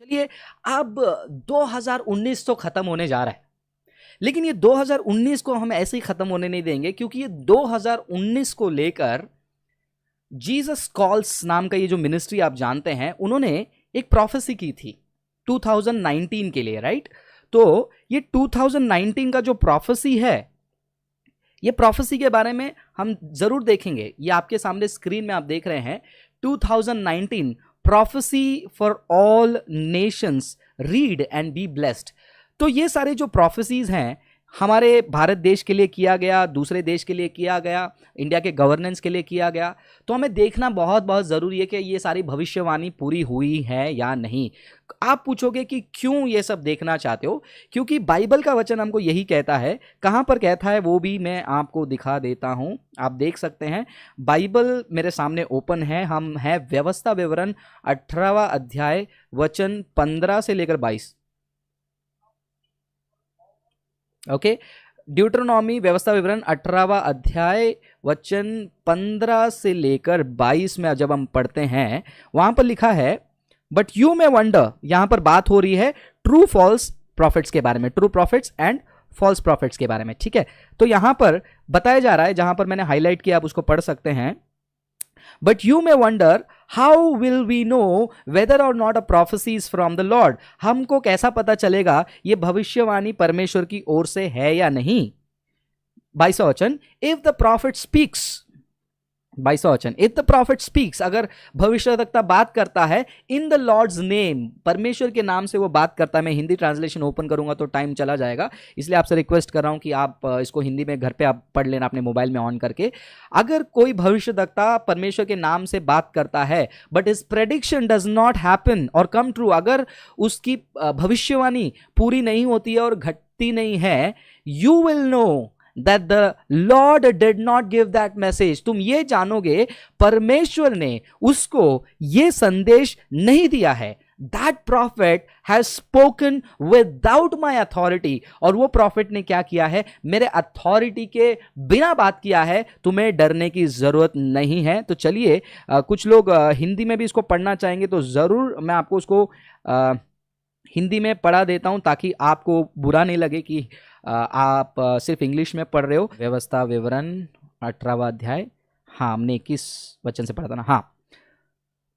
चलिए, अब 2019 तो खत्म होने जा रहा है, लेकिन ये 2019 को हम ऐसे ही खत्म होने नहीं देंगे, क्योंकि ये 2019 को लेकर जीसस कॉल्स नाम का ये जो मिनिस्ट्री आप जानते हैं, उन्होंने एक प्रोफेसी की थी 2019 के लिए, राइट। तो ये 2019 का जो प्रोफेसी है, ये प्रोफेसी के बारे में हम जरूर देखेंगे। ये आपके सामने स्क्रीन में आप देख रहे हैं 2019 prophecy for all Nations, read and be blessed. तो ये सारे जो प्रोफेसीज हैं हमारे भारत देश के लिए किया गया, दूसरे देश के लिए किया गया, इंडिया के गवर्नेंस के लिए किया गया। तो हमें देखना बहुत बहुत ज़रूरी है कि ये सारी भविष्यवाणी पूरी हुई है या नहीं। आप पूछोगे कि क्यों ये सब देखना चाहते हो, क्योंकि बाइबल का वचन हमको यही कहता है। कहाँ पर कहता है वो भी मैं आपको दिखा देता हूँ, आप देख सकते हैं। बाइबल मेरे सामने ओपन है, हम है व्यवस्था विवरण 18वां अध्याय वचन 15 से लेकर 22। ओके, ड्यूटरोनॉमी व्यवस्था विवरण 18वां अध्याय वचन 15 से लेकर 22 में जब हम पढ़ते हैं, वहां पर लिखा है बट यू मे वंडर। यहां पर बात हो रही है ट्रू फॉल्स प्रॉफिट्स के बारे में, true profits and false profits के बारे में, ठीक है। तो यहां पर बताया जा रहा है, जहां पर मैंने हाईलाइट किया, आप उसको पढ़ सकते हैं। But you may wonder, how will we know whether or not a prophecy is from the Lord? हमको कैसा पता चलेगा ये भविष्यवाणी परमेश्वर की ओर से है या नहीं। 22वां वचन, if the prophet speaks, 22वां वचन, if the prophet speaks, अगर भविष्यवक्ता बात करता है इन द लॉर्ड्स नेम, परमेश्वर के नाम से वो बात करता है। मैं हिंदी ट्रांसलेशन ओपन करूंगा तो टाइम चला जाएगा, इसलिए आपसे रिक्वेस्ट कर रहा हूं कि आप इसको हिंदी में घर पे आप पढ़ लेना अपने मोबाइल में ऑन करके। अगर कोई भविष्यवक्ता परमेश्वर के नाम से बात करता है but his prediction does not happen और कम ट्रू, अगर उसकी भविष्यवाणी पूरी नहीं होती है और घटती नहीं है, you will know that the Lord did not give that message, तुम ये जानोगे परमेश्वर ने उसको ये संदेश नहीं दिया है। That prophet has spoken without my authority, और वो प्रॉफिट ने क्या किया है, मेरे अथॉरिटी के बिना बात किया है, तुम्हें डरने की जरूरत नहीं है। तो चलिए, कुछ लोग हिंदी में भी इसको पढ़ना चाहेंगे तो जरूर मैं आपको उसको हिंदी में पढ़ा देता हूं, ताकि आपको बुरा नहीं लगे कि आप सिर्फ इंग्लिश में पढ़ रहे हो। व्यवस्था विवरण 18वां अध्याय, हाँ हमने 21 वचन से पढ़ा था ना। हाँ,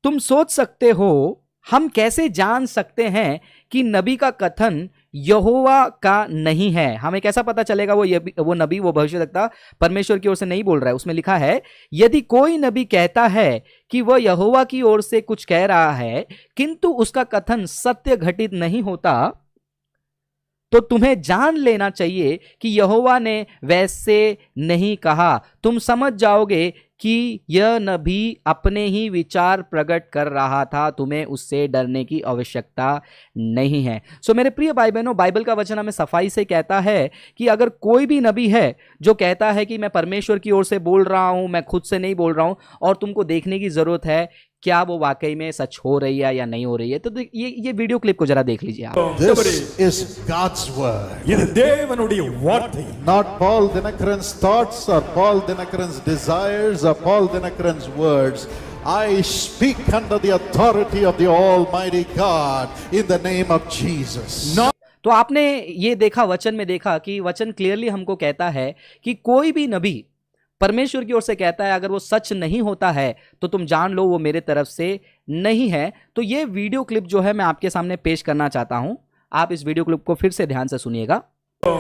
तुम सोच सकते हो हम कैसे जान सकते हैं कि नबी का कथन यहोवा का नहीं है। हमें कैसा पता चलेगा वो नबी, वो भविष्यवक्ता परमेश्वर की ओर से नहीं बोल रहा है। उसमें लिखा है यदि कोई नबी कहता है कि वह यहोवा की ओर से कुछ कह रहा है किंतु उसका कथन सत्य घटित नहीं होता, तो तुम्हें जान लेना चाहिए कि यहोवा ने वैसे नहीं कहा। तुम समझ जाओगे कि यह नबी अपने ही विचार प्रकट कर रहा था, तुम्हें उससे डरने की आवश्यकता नहीं है। सो मेरे प्रिय भाई बहनों, बाइबल का वचन हमें सफाई से कहता है कि अगर कोई भी नबी है जो कहता है कि मैं परमेश्वर की ओर से बोल रहा हूं, मैं खुद से नहीं बोल रहा हूं, और तुमको देखने की जरूरत है क्या वो वाकई में सच हो रही है या नहीं हो रही है। तो ये वीडियो क्लिप को जरा देख लीजिए आप। This is God's word. இது தேவனுடைய வார்த்தை. Not Paul Dinakaran's thoughts or Paul Dinakaran's desires or Paul Dinakaran's words. I speak under the authority of the Almighty God in the name of Jesus. तो आपने ये देखा, वचन में देखा कि वचन क्लियरली हमको कहता है कि कोई भी नबी परमेश्वर की ओर से कहता है, अगर वो सच नहीं होता है तो तुम जान लो वो मेरे तरफ से नहीं है। तो ये वीडियो क्लिप जो है मैं आपके सामने पेश करना चाहता हूं, आप इस वीडियो क्लिप को फिर से ध्यान से सुनिएगा।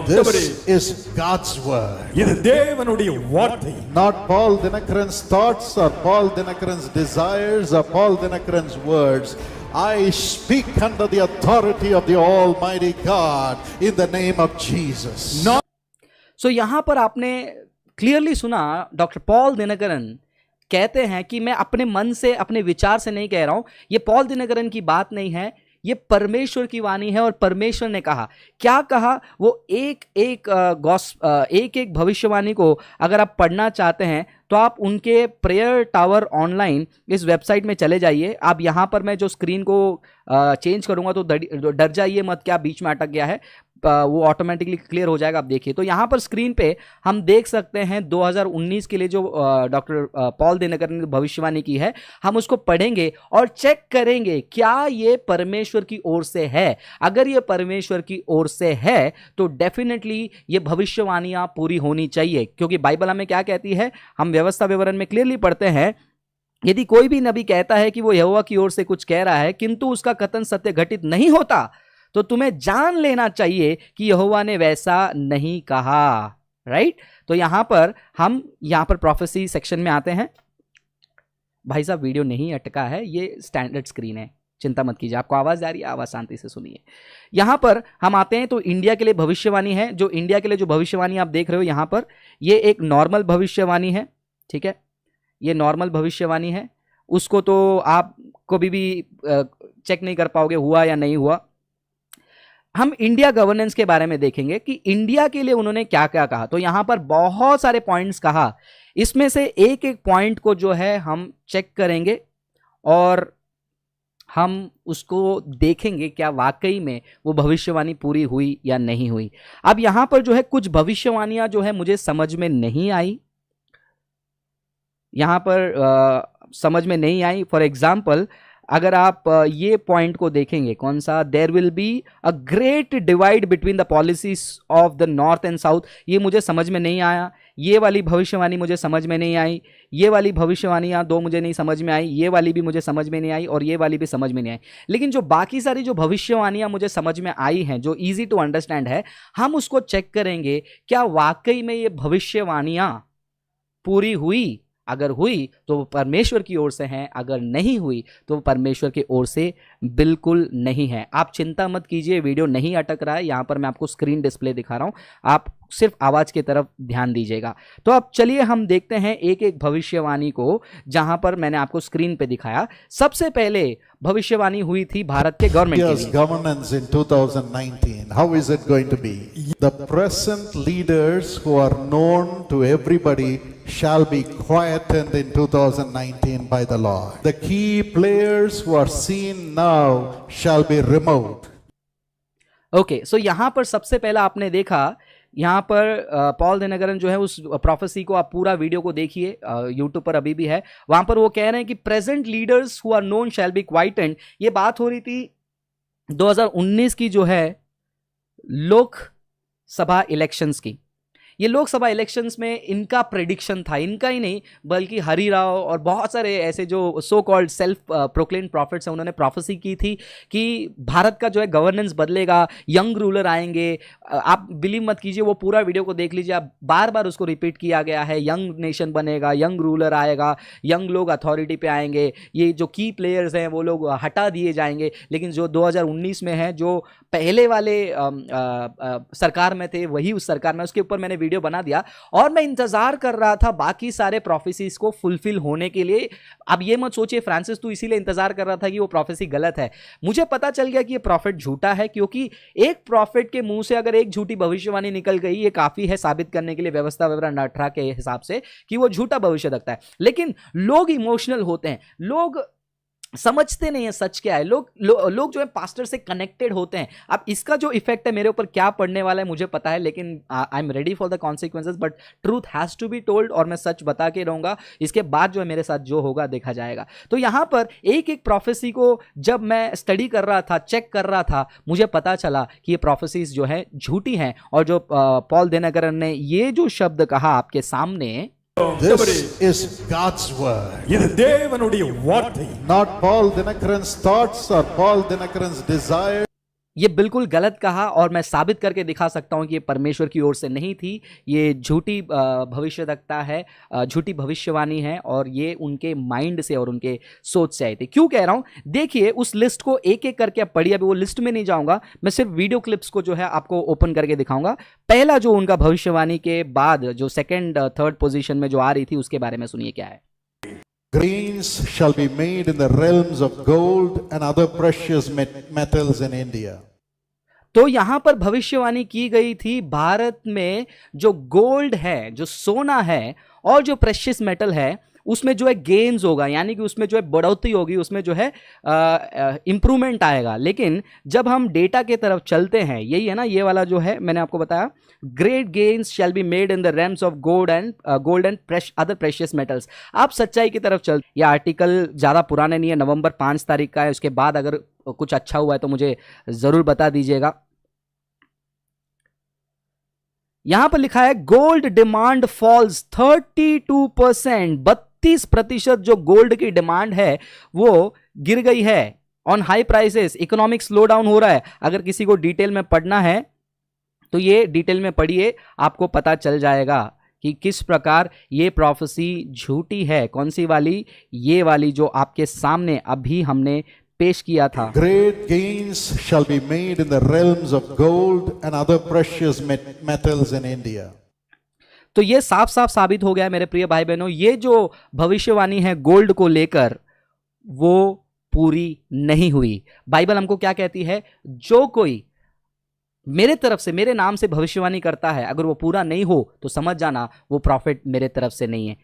This is God's word. இது தேவனுடைய வார்த்தை. Not Paul Dinakaran's thoughts or Paul Dinakaran's desires or Paul Dinakaran's words. I speak under the authority of the Almighty God in the name of Jesus. So यहां पर आपने clearly सुना, doctor Paul Dinakaran कहते हैं कि मैं अपने मन से, अपने विचार से नहीं कह रहा हूं। ये पॉल दिनकरन की बात नहीं है, ये परमेश्वर की वाणी है। और परमेश्वर ने कहा, क्या कहा, वो एक एक भविष्यवाणी को अगर आप पढ़ना चाहते हैं तो आप उनके प्रेयर टावर ऑनलाइन इस वेबसाइट में चले जाइए। आप यहाँ पर मैं जो स्क्रीन को चेंज करूँगा तो डर जाइए मत, क्या बीच में अटक गया है। वो ऑटोमेटिकली क्लियर हो जाएगा। आप देखिए, तो यहाँ पर स्क्रीन पे हम देख सकते हैं 2019 के लिए जो डॉक्टर पॉल दिनकर ने भविष्यवाणी की है, हम उसको पढ़ेंगे और चेक करेंगे क्या ये परमेश्वर की ओर से है। अगर ये परमेश्वर की ओर से है तो डेफिनेटली ये भविष्यवाणियां पूरी होनी चाहिए, क्योंकि बाइबल हमें क्या कहती है, हम व्यवस्था विवरण में क्लियरली पढ़ते हैं, यदि कोई भी नबी कहता है कि वो यहोवा की ओर से कुछ कह रहा है किंतु उसका कथन सत्य घटित नहीं होता, तो तुम्हें जान लेना चाहिए कि यहोवा ने वैसा नहीं कहा। राइट? तो यहां पर हम प्रोफेसी सेक्शन में आते हैं। भाई साहब वीडियो नहीं अटका है, ये स्टैंडर्ड स्क्रीन है, चिंता मत कीजिए। आपको आवाज आ रही है, आवाज शांति से सुनिए। यहां पर हम आते हैं तो इंडिया के लिए भविष्यवाणी है। जो इंडिया के लिए जो भविष्यवाणी आप देख रहे हो यहां पर, ये एक नॉर्मल भविष्यवाणी है। ठीक है, ये नॉर्मल भविष्यवाणी है, उसको तो आप कभी भी चेक नहीं कर पाओगे हुआ या नहीं हुआ। हम इंडिया गवर्नेंस के बारे में देखेंगे कि इंडिया के लिए उन्होंने क्या क्या कहा। तो यहां पर बहुत सारे पॉइंट्स कहा, इसमें से एक एक पॉइंट को जो है हम चेक करेंगे और हम उसको देखेंगे क्या वाकई में वो भविष्यवाणी पूरी हुई या नहीं हुई। अब यहां पर जो है कुछ भविष्यवाणियां जो है मुझे समझ में नहीं आई, यहां पर समझ में नहीं आई। फॉर एग्जाम्पल अगर आप ये पॉइंट को देखेंगे, कौन सा, there will be a great divide between the policies of the north and south, ये मुझे समझ में नहीं आया। ये वाली भविष्यवाणी मुझे समझ में नहीं आई। ये वाली भविष्यवाणियां दो मुझे नहीं समझ में आई, ये वाली भी मुझे समझ में नहीं आई और ये वाली भी समझ में नहीं आई। लेकिन जो बाकी सारी जो भविष्यवाणियां मुझे समझ में आई हैं, जो इजी टू अंडरस्टैंड है, हम उसको चेक करेंगे क्या वाकई में ये भविष्यवाणियां पूरी हुई। अगर हुई तो वो परमेश्वर की ओर से हैं, अगर नहीं हुई तो वो परमेश्वर की ओर से बिल्कुल नहीं है। आप चिंता मत कीजिए, वीडियो नहीं अटक रहा है, यहां पर मैं आपको स्क्रीन डिस्प्ले दिखा रहा हूं, आप सिर्फ आवाज की तरफ ध्यान दीजिएगा। तो अब चलिए हम देखते हैं एक एक भविष्यवाणी को, जहां पर मैंने आपको स्क्रीन पे दिखाया। सबसे पहले भविष्यवाणी हुई थी भारत के गवर्नमेंट के लिए। Governance in 2019, how is it going to be? The present leaders who are known to everybody shall be quietened in 2019 by the Lord. The key players who are seen now shall be removed. Okay, so यहां पर सबसे पहला आपने देखा, यहाँ पर Paul Dinakaran जो है उस प्रोफेसी को, आप पूरा वीडियो को देखिए, यूट्यूब पर अभी भी है, वहां पर वो कह रहे हैं कि present leaders who are known shall be quietened. ये बात हो रही थी 2019 की जो है लोकसभा इलेक्शंस की। ये लोकसभा इलेक्शंस में इनका प्रेडिक्शन था, इनका ही नहीं बल्कि हरि राव और बहुत सारे ऐसे जो so called self proclaimed profits हैं, उन्होंने प्रोफेसी की थी कि भारत का जो है गवर्नेंस बदलेगा, यंग रूलर आएंगे। आप बिलीव मत कीजिए, वो पूरा वीडियो को देख लीजिए, आप बार बार उसको रिपीट किया गया है, यंग नेशन बनेगा, यंग रूलर आएगा, यंग लोग अथॉरिटी पे आएंगे, ये जो की प्लेयर्स हैं वो लोग हटा दिए जाएंगे। लेकिन जो 2019 में है, जो पहले वाले सरकार में थे, वही उस सरकार में, उसके ऊपर मैंने वीडियो बना दिया और मैं इंतजार कर रहा था बाकी सारे प्रोफेसीज को फुलफिल होने के लिए। अब ये मत सोचिए फ्रांसिस तू इसीलिए इंतजार कर रहा था कि वो प्रोफेसी गलत है। मुझे पता चल गया कि ये प्रॉफिट झूठा है, क्योंकि एक प्रॉफिट के मुंह से अगर एक झूठी भविष्यवाणी निकल गई, ये काफी है साबित करने के लिए व्यवस्था विवरण 18 के हिसाब से कि वो झूठा भविष्य रखता है। लेकिन लोग इमोशनल होते हैं, लोग समझते नहीं है सच क्या है, लोग जो है पास्टर से कनेक्टेड होते हैं। अब इसका जो इफेक्ट है मेरे ऊपर क्या पड़ने वाला है मुझे पता है, लेकिन I am ready for the consequences, but truth has to be told, और मैं सच बता के रहूंगा। इसके बाद जो है मेरे साथ जो होगा देखा जाएगा। तो यहां पर एक एक प्रोफेसी को जब मैं स्टडी कर रहा था, चेक कर रहा था, मुझे पता चला कि ये प्रोफेसीज जो है झूठी हैं। और जो पॉल दिनकरन ने ये जो शब्द कहा आपके सामने, This is God's word. இது தேவனுடைய வார்த்தை. Not Paul Dinakaran's thoughts or Paul Dinakaran's desires. ये बिल्कुल गलत कहा और मैं साबित करके दिखा सकता हूं कि ये परमेश्वर की ओर से नहीं थी, ये झूठी भविष्यवक्ता है, झूठी भविष्यवाणी है और ये उनके माइंड से और उनके सोच से आई थी। क्यों कह रहा हूं, देखिए उस लिस्ट को एक एक करके आप पढ़िए। अभी वो लिस्ट में नहीं जाऊंगा, मैं सिर्फ वीडियो क्लिप्स को जो है आपको ओपन करके दिखाऊंगा। पहला जो उनका भविष्यवाणी के बाद जो सेकेंड थर्ड पोजिशन में जो आ रही थी, उसके बारे में सुनिए क्या है। Grains shall be made in the realms of gold and other precious metals in India. तो यहां पर भविष्यवाणी की गई थी, भारत में जो गोल्ड है, जो सोना है और जो प्रेशियस मेटल है, उसमें जो है गेन्स होगा, यानी कि उसमें जो है बढ़ोतरी होगी, उसमें जो है इंप्रूवमेंट आएगा। लेकिन जब हम डेटा के तरफ चलते हैं, यही है ना ये वाला जो है मैंने आपको बताया, great gains shall be made in the Rhames of gold and other precious metals. आप सच्चाई की तरफ चल, यह आर्टिकल ज़्यादा पुराना नहीं है, नवंबर 5 तारीख का है। उसके बाद अगर कुछ अच्छा हुआ है तो मुझे ज़रूर बता दीजिएगा। यहां पर लिखा है गोल्ड डिमांड फॉल्स 32%, 32% जो गोल्ड की डिमांड है वो गिर गई है on high prices. Economic slow down हो रहा है। अगर किसी को डिटेल में पढ़ना है तो ये डिटेल में पढ़िए, आपको पता चल जाएगा कि किस प्रकार ये प्रोफेसी झूठी है। कौन सी वाली? ये वाली जो आपके सामने अभी हमने पेश किया था। Great gains shall be made in the realms of gold and other precious metals in India. तो ये साफ साफ साबित हो गया है मेरे प्रिय भाई बहनों, ये जो भविष्यवाणी है गोल्ड को लेकर वो पूरी नहीं हुई। बाइबल हमको क्या कहती है? जो कोई मेरे तरफ से, मेरे नाम से भविष्यवाणी करता है, अगर वो पूरा नहीं हो तो समझ जाना वो प्रॉफिट मेरे तरफ से नहीं है।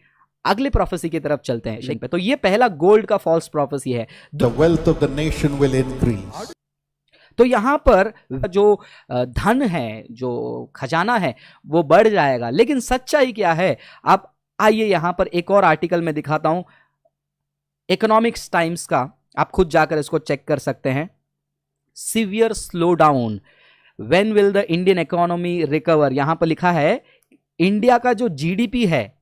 अगले प्रोफेसी की तरफ चलते हैं पे। तो ये पहला गोल्ड का फॉल्स प्रोफेसी है। The wealth of the nation will increase. तो यहां पर जो धन है, जो खजाना है वो बढ़ जाएगा। लेकिन सच्चाई क्या है? आप आइए यहां पर एक और आर्टिकल में दिखाता हूं, इकोनॉमिक्स टाइम्स का, आप खुद जाकर इसको चेक कर सकते हैं। Severe slow down, when will the Indian economy recover. यहां पर लिखा है इंडिया का जो जीडीपी है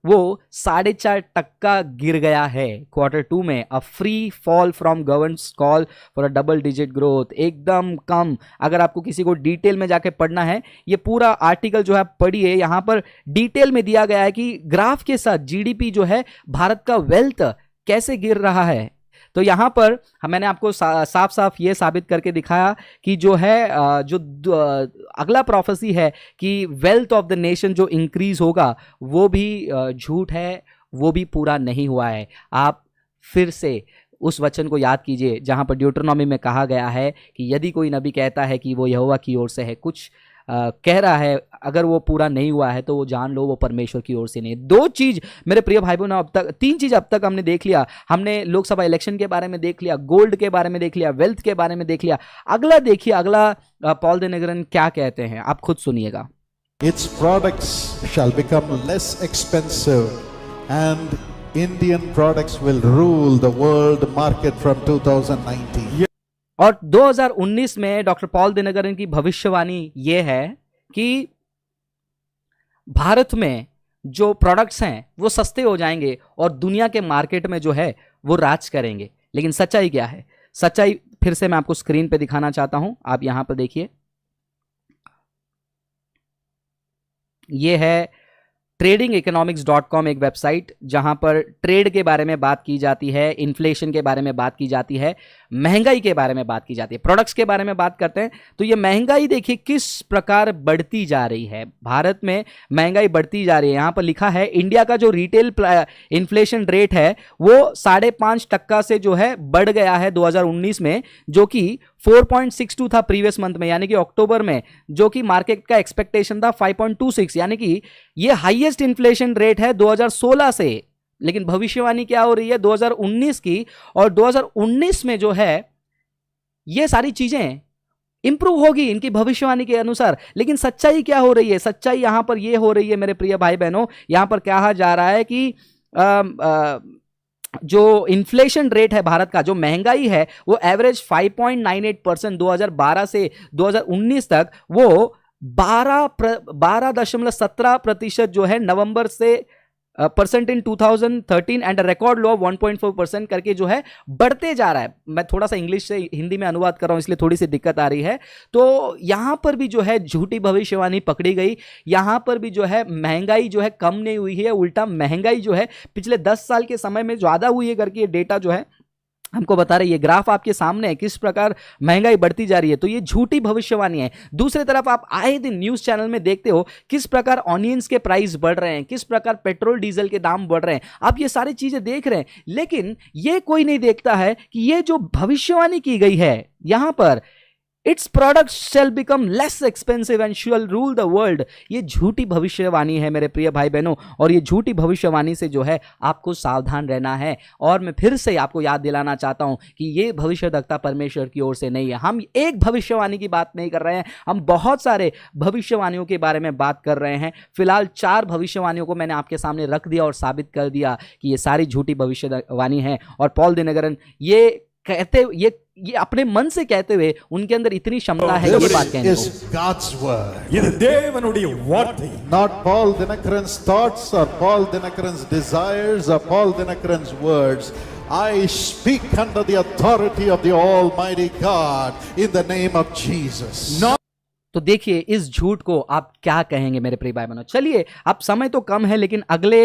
वो 4.5% गिर गया है Q2 में। A free fall from governments call for a double digit growth, एकदम कम। अगर आपको किसी को डिटेल में जाके पढ़ना है, ये पूरा आर्टिकल जो है पढ़िए, यहां पर डिटेल में दिया गया है कि ग्राफ के साथ जीडीपी जो है, भारत का वेल्थ कैसे गिर रहा है। तो यहां पर मैंने आपको साफ साफ ये साबित करके दिखाया कि जो है जो अगला प्रोफेसी है कि वेल्थ ऑफ द नेशन जो इंक्रीज होगा वो भी झूठ है, वो भी पूरा नहीं हुआ है। आप फिर से उस वचन को याद कीजिए जहां पर ड्यूटरनॉमी में कहा गया है कि यदि कोई नबी कहता है कि वो यहोवा की ओर से है, कुछ कह रहा है, अगर वो पूरा नहीं हुआ है तो वो जान लो वो परमेश्वर की ओर से नहीं। दो चीज मेरे प्रिय भाई बहनों, अब तक तीन चीज अब तक हमने देख लिया। हमने लोकसभा इलेक्शन के बारे में देख लिया, गोल्ड के बारे में देख लिया, वेल्थ के बारे में देख लिया। अगला देखिए, अगला पॉल दिनकरन क्या कहते हैं, आप खुद सुनिएगा। Its products shall become less expensive and Indian products will rule the world market from 2019. और 2019 में डॉक्टर पॉल दिनकरन की भविष्यवाणी यह है कि भारत में जो प्रोडक्ट्स हैं वो सस्ते हो जाएंगे और दुनिया के मार्केट में जो है वो राज करेंगे। लेकिन सच्चाई क्या है? सच्चाई फिर से मैं आपको स्क्रीन पे दिखाना चाहता हूं, आप यहां पर देखिए। ये है tradingeconomics.com, एक वेबसाइट जहां पर ट्रेड के बारे में बात की जाती है, इन्फ्लेशन के बारे में बात की जाती है, महंगाई के बारे में बात की जाती है। प्रोडक्ट्स के बारे में बात करते हैं तो ये महंगाई देखिए किस प्रकार बढ़ती जा रही है। भारत में महंगाई बढ़ती जा रही है। यहां पर लिखा है इंडिया का जो रिटेल इन्फ्लेशन रेट है वो 5.5% से जो है बढ़ गया है 2019 में, जो कि 4.62 था प्रीवियस मंथ में, यानी कि अक्टूबर में, जो कि मार्केट का एक्सपेक्टेशन था 5.26, यानी कि ये हाईएस्ट इन्फ्लेशन रेट है 2016 से। लेकिन भविष्यवाणी क्या हो रही है 2019 की, और 2019 में जो है ये सारी चीजें इंप्रूव होगी इनकी भविष्यवाणी के अनुसार। लेकिन सच्चाई क्या हो रही है? सच्चाई यहां पर ये हो रही है मेरे प्रिय भाई बहनों, यहां पर कहा जा रहा है कि जो इन्फ्लेशन रेट है भारत का, जो महंगाई है वो एवरेज 5.98% 2012 से 2019 तक वो 12.17% जो है नवंबर से परसेंट इन 2013 एंड रिकॉर्ड लो 1.4% करके जो है बढ़ते जा रहा है। मैं थोड़ा सा इंग्लिश से हिंदी में अनुवाद कर रहा हूं इसलिए थोड़ी सी दिक्कत आ रही है। तो यहां पर भी जो है झूठी भविष्यवाणी पकड़ी गई। यहां पर भी जो है महंगाई जो है कम नहीं हुई है, उल्टा महंगाई जो है पिछले 10 साल के समय में ज्यादा हुई है करके ये डेटा जो है हमको बता रही है। ग्राफ आपके सामने है किस प्रकार महंगाई बढ़ती जा रही है। तो ये झूठी भविष्यवाणी है। दूसरी तरफ आप आए दिन न्यूज चैनल में देखते हो किस प्रकार ऑनियंस के प्राइस बढ़ रहे हैं, किस प्रकार पेट्रोल डीजल के दाम बढ़ रहे हैं, आप ये सारी चीजें देख रहे हैं। लेकिन ये कोई नहीं देखता है कि ये जो भविष्यवाणी की गई है यहां पर its product shall become less expensive and shall rule the world. ये झूठी भविष्यवाणी है मेरे प्रिय भाई बहनों, और ये झूठी भविष्यवाणी से जो है आपको सावधान रहना है। और मैं फिर से आपको याद दिलाना चाहता हूं कि ये भविष्यवक्ता परमेश्वर की ओर से नहीं है। हम एक भविष्यवाणी की बात नहीं कर रहे हैं, हम बहुत सारे भविष्यवाणियों के बारे में बात कर रहे हैं। फिलहाल 4 भविष्यवाणियों को मैंने आपके सामने रख दिया और साबित कर दिया कि ये सारी झूठी भविष्यवाणी है। और पॉल दिनकरन ये कहते, ये अपने मन से कहते हुए उनके अंदर इतनी क्षमता है ये बात कहने is God's word. இது தேவனுடைய வார்த்தை. Not Paul Dinakaran's thoughts or Paul Dinakaran's desires or Paul Dinakaran's words. I speak under the authority of the Almighty God in the name of Jesus. तो देखिए इस झूठ को आप क्या कहेंगे मेरे प्रिय भाई बहनों। चलिए, अब समय तो कम है लेकिन अगले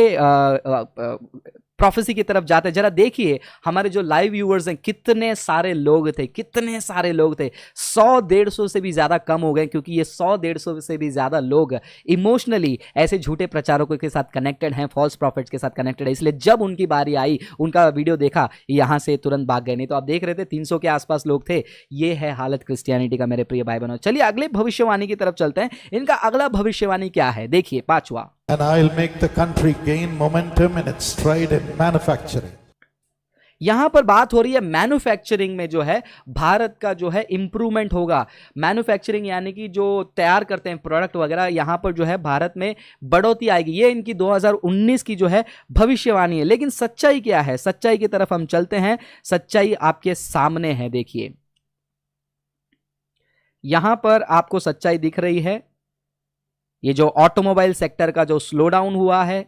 प्रोफेसी की तरफ जाते हैं। जरा देखिए हमारे जो लाइव व्यूअर्स हैं कितने सारे लोग थे, कितने सारे लोग थे। 100-150 से भी ज़्यादा कम हो गए, क्योंकि ये 100-150 से भी ज़्यादा लोग इमोशनली ऐसे झूठे प्रचारकों के साथ कनेक्टेड हैं, फॉल्स प्रॉफिट्स के साथ कनेक्टेड है। इसलिए जब उनकी बारी आई, उनका वीडियो देखा, यहाँ से तुरंत भाग गए। नहीं तो आप देख रहे थे 300 के आसपास लोग थे। ये है हालत क्रिश्चियनिटी का मेरे प्रिय भाई बहनों। चलिए अगले भविष्यवाणी की तरफ चलते हैं। इनका अगला भविष्यवाणी क्या है, देखिए 5वां। And I'll make the country gain momentum in its stride in manufacturing. यहां पर बात हो रही है मैन्युफैक्चरिंग में जो है भारत का जो है इंप्रूवमेंट होगा। मैन्युफैक्चरिंग यानी कि जो तैयार करते हैं प्रोडक्ट वगैरह, यहां पर जो है भारत में बढ़ोतरी आएगी। ये इनकी 2019 की जो है भविष्यवाणी है। लेकिन सच्चाई क्या है, सच्चाई की तरफ हम चलते हैं। सच्चाई आपके सामने है, देखिए यहां पर आपको सच्चाई दिख रही है। ये जो ऑटोमोबाइल सेक्टर का जो स्लो डाउन हुआ है,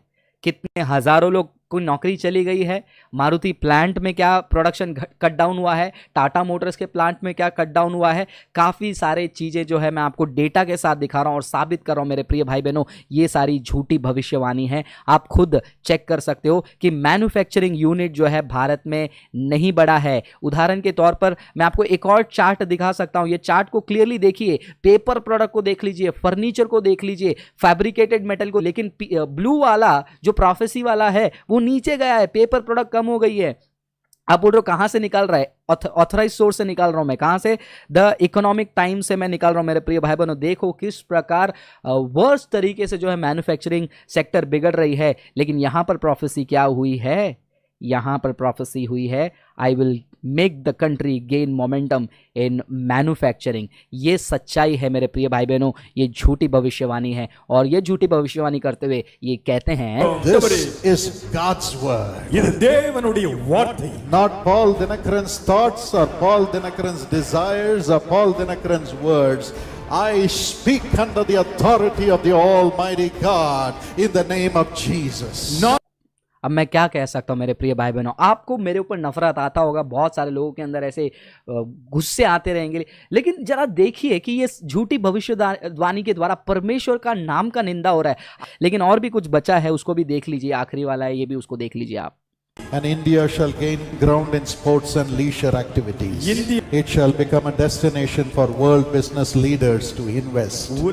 कितने हजारों लोग को नौकरी चली गई है। मारुति प्लांट में क्या प्रोडक्शन कट डाउन हुआ है, टाटा मोटर्स के प्लांट में क्या कट डाउन हुआ है। काफ़ी सारे चीज़ें जो है मैं आपको डेटा के साथ दिखा रहा हूं और साबित कर रहा हूं मेरे प्रिय भाई बहनों, ये सारी झूठी भविष्यवाणी है। आप खुद चेक कर सकते हो कि मैन्युफैक्चरिंग यूनिट जो है भारत में नहीं बढ़ा है। उदाहरण के तौर पर मैं आपको एक और चार्ट दिखा सकता हूं। ये चार्ट को क्लियरली देखिए, पेपर प्रोडक्ट को देख लीजिए, फर्नीचर को देख लीजिए, फैब्रिकेटेड मेटल को। लेकिन ब्लू वाला जो प्रोफेसी वाला है वो नीचे गया है, पेपर प्रोडक्ट कम हो गई है। आप बोल रहे हो कहां से निकाल रहा है, ऑथराइज सोर्स से निकाल रहा हूं मैं। कहां से? द इकोनॉमिक टाइम्स से मैं निकाल रहा हूं मेरे प्रिय भाई बहनों। देखो किस प्रकार वर्स्ट तरीके से जो है मैन्युफैक्चरिंग सेक्टर बिगड़ रही है। लेकिन यहां पर प्रोफेसी क्या हुई है, यहां पर प्रोफेसी हुई है I will make the country gain momentum in manufacturing. ये सच्चाई है मेरे प्रिय भाई बहनों, ये झूठी भविष्यवाणी है। और ये झूठी भविष्यवाणी करते हुए ये कहते हैं, This is God's word. இது தேவனுடைய வார்த்தை. Not Paul Dinakaran's thoughts or Paul Dinakaran's desires or Paul Dinakaran's words. I speak under the authority of the Almighty God in the name of Jesus. अब मैं क्या कह सकता हूं मेरे प्रिय भाई बहनों। आपको मेरे ऊपर नफरत आता होगा, बहुत सारे लोगों के अंदर ऐसे गुस्से आते रहेंगे, लेकिन जरा देखिए कि ये झूठी भविष्यवाणी के द्वारा परमेश्वर का नाम का निंदा हो रहा है। लेकिन और भी कुछ बचा है, उसको भी देख लीजिए, आखिरी वाला है, ये भी उसको देख लीजिए आप। And India shall gain ground in sports and leisure activities. It shall become a destination for world business leaders to invest.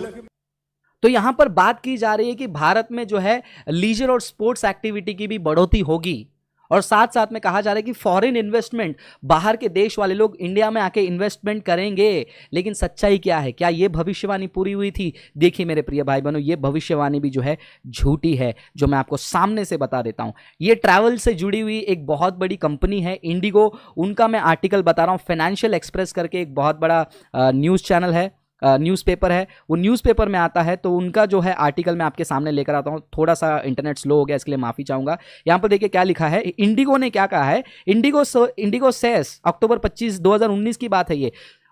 तो यहां पर बात की जा रही है कि भारत में जो है लीजर और स्पोर्ट्स एक्टिविटी की भी बढ़ोतरी होगी। और साथ साथ में कहा जा रहा है कि फॉरेन इन्वेस्टमेंट, बाहर के देश वाले लोग इंडिया में आके इन्वेस्टमेंट करेंगे। लेकिन सच्चाई क्या है, क्या ये भविष्यवाणी पूरी हुई थी? देखिए मेरे प्रिय भाई बहनों, ये भविष्यवाणी भी जो है झूठी है, जो मैं आपको सामने से बता देता हूं। ये ट्रैवल से जुड़ी हुई एक बहुत बड़ी कंपनी है इंडिगो, उनका मैं आर्टिकल बता रहा हूं। फाइनेंशियल एक्सप्रेस करके एक बहुत बड़ा न्यूज़ चैनल है, न्यूज़पेपर है, वो न्यूज़पेपर में आता है। तो उनका जो है आर्टिकल मैं आपके सामने लेकर आता हूं। थोड़ा सा इंटरनेट स्लो हो गया, इसके लिए माफ़ी चाहूँगा। यहाँ पर देखिए क्या लिखा है, इंडिगो ने क्या कहा है। इंडिगो सेस अक्टूबर 25, 2019 की बात है ये।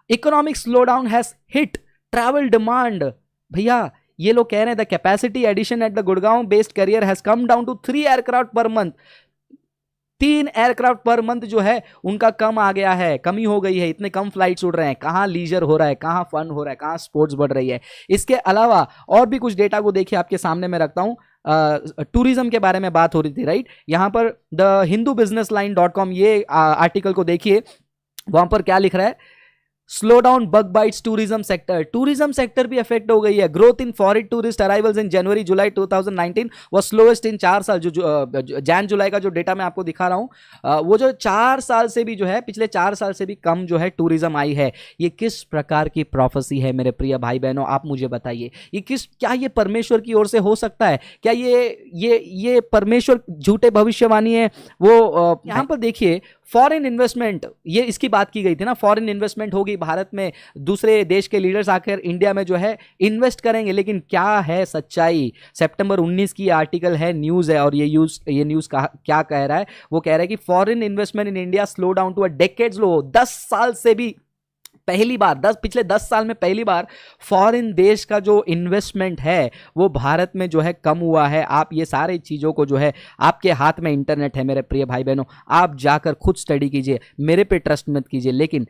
Economic slowdown has hit travel demand. भैया ये लोग कह रहे हैं the capacity addition at the Gurgaon based carrier has come down to 3 aircraft per month. 3 aircraft per month जो है उनका कम आ गया है, कमी हो गई है। इतने कम फ्लाइट्स उड़ रहे हैं, कहाँ लीजर हो रहा है, कहाँ फन हो रहा है, कहाँ स्पोर्ट्स बढ़ रही है। इसके अलावा और भी कुछ डेटा को देखिए, आपके सामने मैं रखता हूँ। टूरिज्म के बारे में बात हो रही थी, राइट। यहाँ पर द hindubusinessline.com ये आर्टिकल को देखिए, वहाँ पर क्या लिख रहा है। Slow down bug bites tourism sector, tourism sector भी अफेक्ट हो गई है। Growth in foreign tourist arrivals in January July 2019 वो स्लोएस्ट इन 4 साल, जो जैन जुलाई का जो डेटा मैं आपको दिखा रहा हूं, वो जो 4 साल से भी जो है, पिछले 4 साल से भी कम जो है टूरिज्म आई है। ये किस प्रकार की प्रोफेसी है मेरे प्रिय भाई बहनों, आप मुझे बताइए। ये क्या ये परमेश्वर की ओर से हो सकता है क्या? ये परमेश्वर झूठे भविष्यवाणी है? वो यहां पर देखिए फॉरेन इन्वेस्टमेंट, ये इसकी बात की गई थी ना, फॉरेन इन्वेस्टमेंट होगी भारत में, दूसरे देश के लीडर्स आकर इंडिया में जो है इन्वेस्ट करेंगे। लेकिन क्या है सच्चाई? सितंबर 19 की आर्टिकल है, न्यूज़ है, और ये न्यूज़ क्या कह रहा है? वो कह रहा है कि foreign investment in India slow down to a decade's low. 10 साल से भी पहली बार, पिछले 10 साल में पहली बार फॉरेन देश का जो इन्वेस्टमेंट है वो भारत में जो है कम हुआ है। आप ये सारी चीज़ों को जो है, आपके हाथ में इंटरनेट है मेरे प्रिय भाई बहनों, आप जाकर खुद स्टडी कीजिए, मेरे पे ट्रस्ट मत कीजिए, लेकिन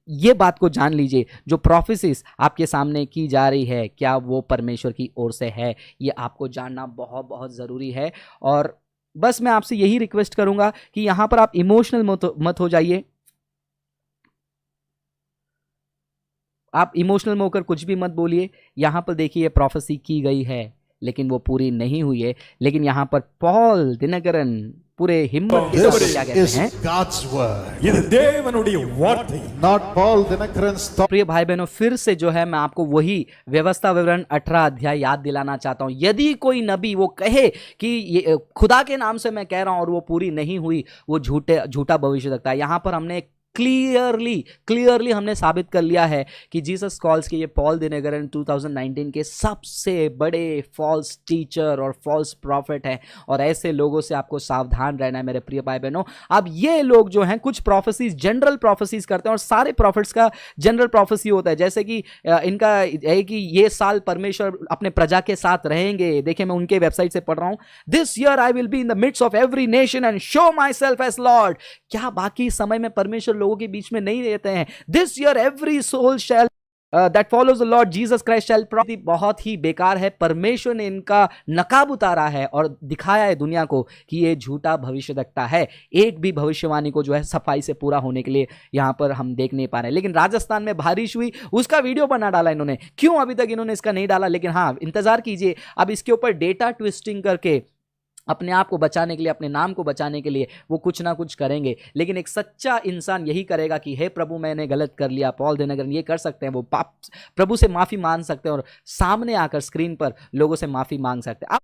ये बात को जान लीजिए, जो प्रोफेसीज आपके सामने की जा रही है क्या वो परमेश्वर की ओर से है? ये आपको जानना बहुत बहुत ज़रूरी है। और बस मैं आपसे यही रिक्वेस्ट करूंगा कि यहां पर आप इमोशनल मत हो जाइए, आप इमोशनल में होकर कुछ भी मत बोलिए। यहां पर देखिए प्रोफेसी की गई है लेकिन वो पूरी नहीं हुई है। लेकिन यहां पर पॉल दिनकरन पूरे हिम्मत के साथ क्या कहते This हैं? is God's word. இது தேவனுடைய வார்த்தை. Not Paul Dinakaran's thought. प्रिय भाई बहनों, फिर से जो है मैं आपको वही व्यवस्था विवरण 18 अध्याय याद दिलाना चाहता हूं। यदि कोई नबी वो कहे कि ये खुदा के नाम से मैं कह रहा हूं और वो पूरी नहीं हुई, वो झूठा भविष्य रखता है। यहां पर हमने क्लियरली हमने साबित कर लिया है कि जीसस कॉल्स के ये पॉल दिनकरन 2019 के सबसे बड़े फॉल्स टीचर और फॉल्स प्रॉफिट हैं, और ऐसे लोगों से आपको सावधान रहना है मेरे प्रिय भाई बहनों। अब ये लोग जो हैं कुछ प्रोफेसीज, जनरल प्रोफेसीज करते हैं, और सारे प्रॉफिट्स का जनरल प्रोफेसी होता है। जैसे कि इनका है कि ये साल परमेश्वर अपने प्रजा के साथ रहेंगे। देखिए मैं उनके वेबसाइट से पढ़ रहा हूं, this year I will be in the midst of every nation and show myself as Lord. क्या बाकी समय में परमेश्वर लोगों के बीच में नहीं रहते हैं? This year every soul shall that follows the Lord Jesus Christ shall prosper. बहुत ही बेकार है। परमेश्वर ने इनका नकाब उतारा है और दिखाया है दुनिया को कि ये झूठा भविष्य रखता है। एक भी भविष्यवाणी को जो है सफाई से पूरा होने के लिए यहां पर हम देख नहीं पा रहे। लेकिन राजस्थान में बारिश हुई, उसका वीडियो बना डाला इन्होंने। क्यों अभी तक इन्होंने इसका नहीं डाला? लेकिन हाँ, इंतजार कीजिए, अब इसके ऊपर डेटा ट्विस्टिंग करके अपने आप को बचाने के लिए, अपने नाम को बचाने के लिए वो कुछ ना कुछ करेंगे। लेकिन एक सच्चा इंसान यही करेगा कि हे प्रभु मैंने गलत कर लिया। पॉल दिनकरन ये कर सकते हैं, वो पाप प्रभु से माफी मांग सकते हैं और सामने आकर स्क्रीन पर लोगों से माफी मांग सकते हैं।